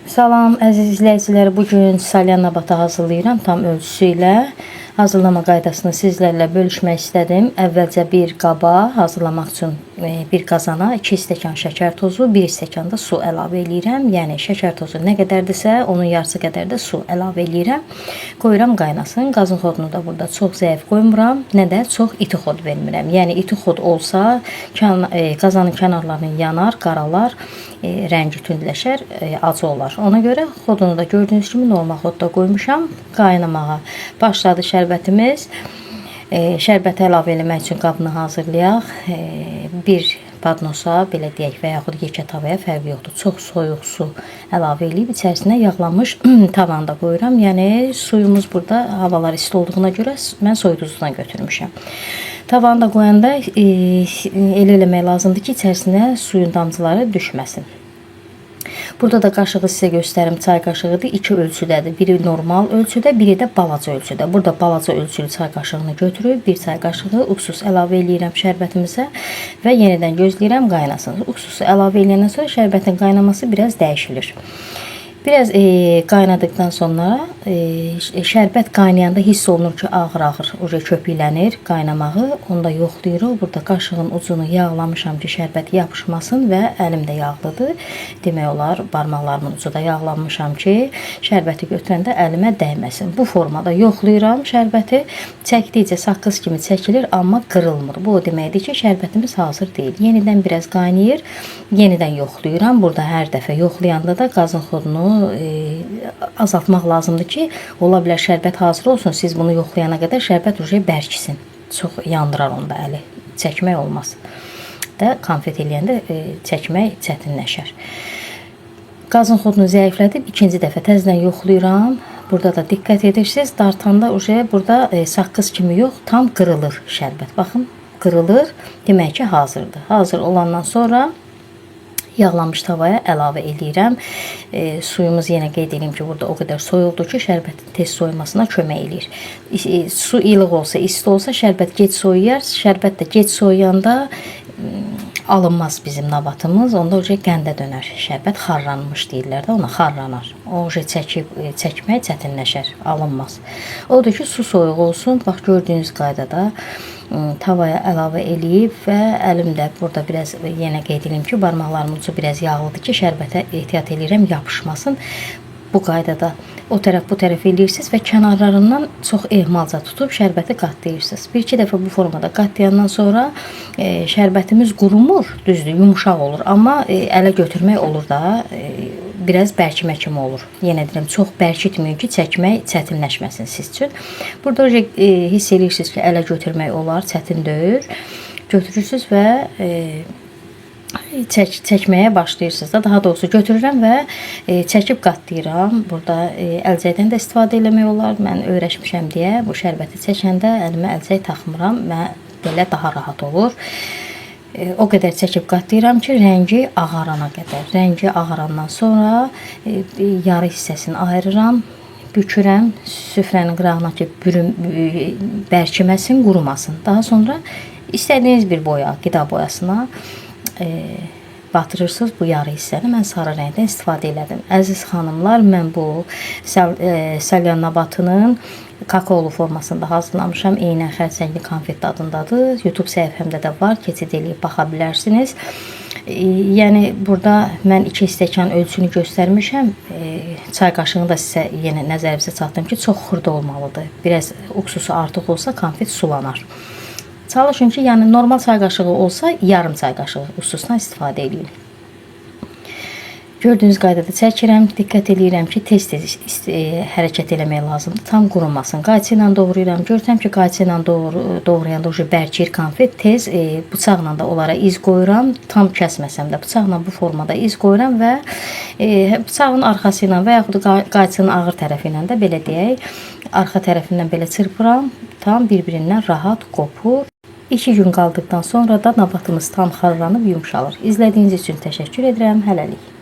Salam əziz izləyicilər, bugün salyan nabatı hazırlayıram tam ölçüsü ilə. Hazırlama qaydasını sizlərlə bölüşmək istədim. Əvvəlcə bir qaba hazırlamaq üçün bir qazana 2 stəkan şəkər tozu, 1 stəkan da su əlavə eləyirəm. Yəni şəkər tozu nə qədərdirsə, onun yarısı qədər də su əlavə eləyirəm. Qoyuram qaynasın. Qazın xodunu da burada çox zəif qoymuram, nə də çox iti xod vermirəm. Yəni iti xod olsa qazanın kənarlarını yanar, qaralar, rəngi tündləşər, acı olar. Ona görə xodunu da gördüyünüz kimi normal xodda qoymuşam. Qaynamağa başladı şərbətimiz. Şərbəti əlavə eləmək üçün qabını hazırlayaq. Bir badnosa, belə deyək, və yaxud yekə tavaya fərqi yoxdur. Çox soyuq su əlavə eləyib içərisinə yağlanmış tavanı da qoyuram. Yəni suyumuz burada havalar isti olduğuna görə mən soyuducudan götürmüşəm. Tavanı da qoyanda elə eləmək lazımdır ki, içərisinə suyun damcıları düşməsin. Burada da qaşığı sizə göstərim, çay qaşığıdır. 2 ölçüdədir. Biri normal ölçüdə, biri də balaca ölçüdə. Burada balaca ölçülü çay qaşığını götürüb, 1 çay qaşığı uksus əlavə eləyirəm şərbətimizə və yenidən gözləyirəm qaynasın. Uksusu əlavə eləyəndən sonra şərbətin qaynaması biraz dəyişilir. Biraz qaynadıktan sonra şərbət qaynayanda hiss olunur ki, ağır-ağır köpüklənir qaynamağı. Onu da yoxlayırıq. Burada qaşığın ucunu yağlamışam ki, şərbət yapışmasın və əlim də yağlıdır. Demək olar, barmaqlarımın ucu da yağlanmışam ki, şərbəti götürəndə əlimə dəyməsin. Bu formada yoxlayıram şərbəti. Çəkdikcə saqqız kimi çəkilir, amma qırılmır. Bu o deməkdir ki, şərbətimiz hazır deyil. Yenidən biraz qaynayır, yenidən yoxlayıram. Burada hər dəfə yoxlayanda da qazın xodunu azaltmaq lazımdır ki, ola bilər şərbət hazır olsun, siz bunu yoxlayana qədər şərbət bərkisin. Çox yandırar onda əli. Çəkmək olmaz. Da konfet eləyəndə çəkmək çətinləşər. Qazın xodunu zəiflədib, ikinci dəfə təzədən yoxlayıram. Burada da diqqət edirsiniz, dartanda burada saqqız kimi yox, tam qırılır şərbət. Baxın, qırılır, demək ki, hazırdır. Hazır olandan sonra yağlanmış tavaya əlavə eləyirəm. Suyumuz yenə qeyd edeyim ki, burada o qədər soyuqdur ki, şərbətin tez soymasına kömək eləyir. Su ilıq olsa, isti olsa şərbət gec soyuyar. Şərbət də gec soyuyanda alınmaz bizim nabatımız. Onda qəndə dönər. Şərbət xarlanmış deyirlər də, ona xarlanar. O çəkmək çətinləşər, alınmaz. Odur ki, su soyuq olsun. Bax, gördüyünüz qaydada tavaya əlavə eləyib və əlimdə burada biraz yenə qeyd edeyim ki, barmaqlarımın ucu biraz yağlıdır ki, şərbətə ehtiyat eləyirəm, yapışmasın. Bu qaydada o tərəf bu tərəf eləyirsiniz və kənarlarından çox ehmalca tutub şərbəti qatlayırsınız. 1-2 dəfə bu formada qatlayandan sonra şərbətimiz qurumur, düzdür, yumuşaq olur, amma ələ götürmək olur da, biraz bərkimə kimi olur. Yenə deyirəm, çox bərkitməyin ki, çəkmək çətinləşməsin siz üçün. Burada hiss edirsiniz ki, ələ götürmək olar, çətin deyil. Götürürsünüz və çəkməyə başlayırsınız da, daha doğrusu götürürəm və çəkib qatlayıram. Burada əlcəkdən də istifadə eləmək olar. Mən öyrəşmişəm deyə bu şərbəti çəkəndə əlimə əlcək taxmıram və belə daha rahat olur. O qədər çəkib qatlayıram ki, rəngi ağarana qədər. Rəngi ağarandan sonra yarı hissəsini ayırıram, bükürəm süfrənin qırağına ki, bərkiməsin, qurumasın. Daha sonra istədiyiniz bir boya, qida boyasına batırırsınız bu yarı hissəni. Mən sarı rəngdən istifadə elədim. Əziz xanımlar, mən bu salyan nabatının kakaolu formasında hazırlamışam. Eynən xərçəngli konfet adındadır. YouTube səhifəmdə də var. Keçid eləyib baxa bilərsiniz. Yəni burada mən 2 stəkan ölçünü göstərmişəm. Çay qaşığını da sizə yenə nəzərinizə çatdım ki, çox xırda olmalıdır. Biraz uksusu artıq olsa konfet sulanar. Çalışın ki, yəni normal çay qaşığı olsa yarım çay qaşığı uksusdan istifadə edin. Gördüyünüz qaydada çəkirəm, diqqət edirəm ki, tez-tez hərəkət eləmək lazımdır, tam qurumasın. Qayçı ilə doğrayıram, görürəm ki, qayçı ilə doğrayanda bərkir konfet, tez bıçaqla da onlara iz qoyuram, tam kəsməsəm də bıçaqla bu formada iz qoyuram və bıçağın arxası ilə və yaxud qayçının ağır tərəfi ilə də belə deyək, arxa tərəfindən belə çırpıram, tam bir-birindən rahat qopur. 2 gün qaldıqdan sonra da nabatımız tam xarlanıb yumşalır. İzlədiyiniz üçün təşəkkür edirəm, hələlik.